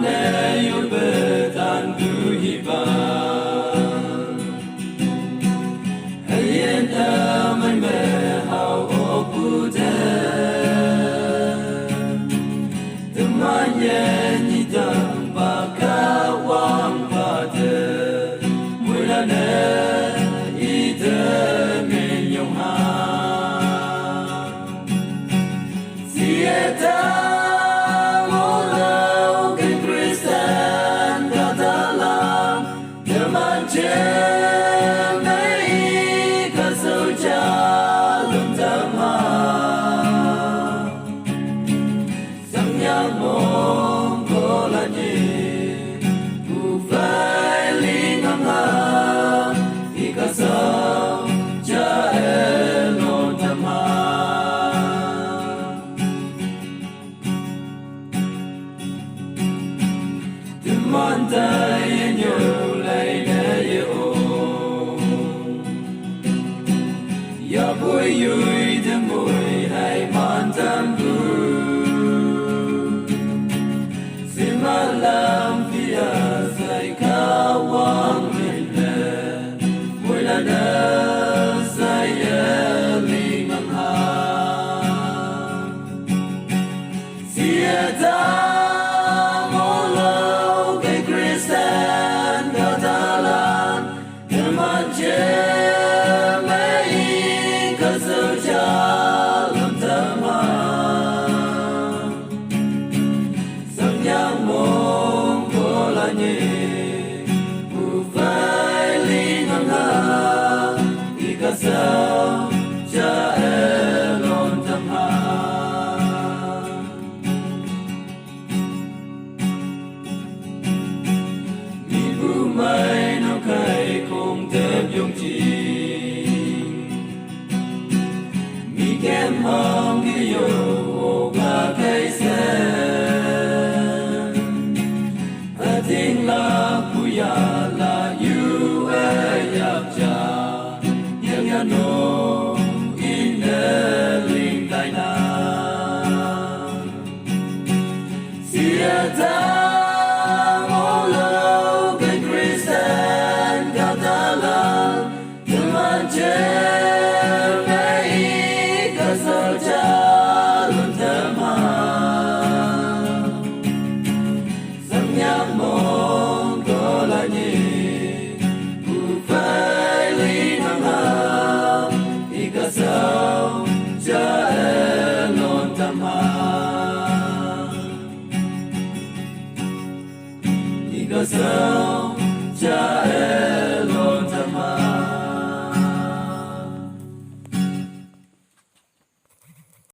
ne yo betan du hiba alien man me how opu de the man ye ni dam ba ka wang ba de mula ne I de me yong ha sieta Yui de mui hai man tam bu simala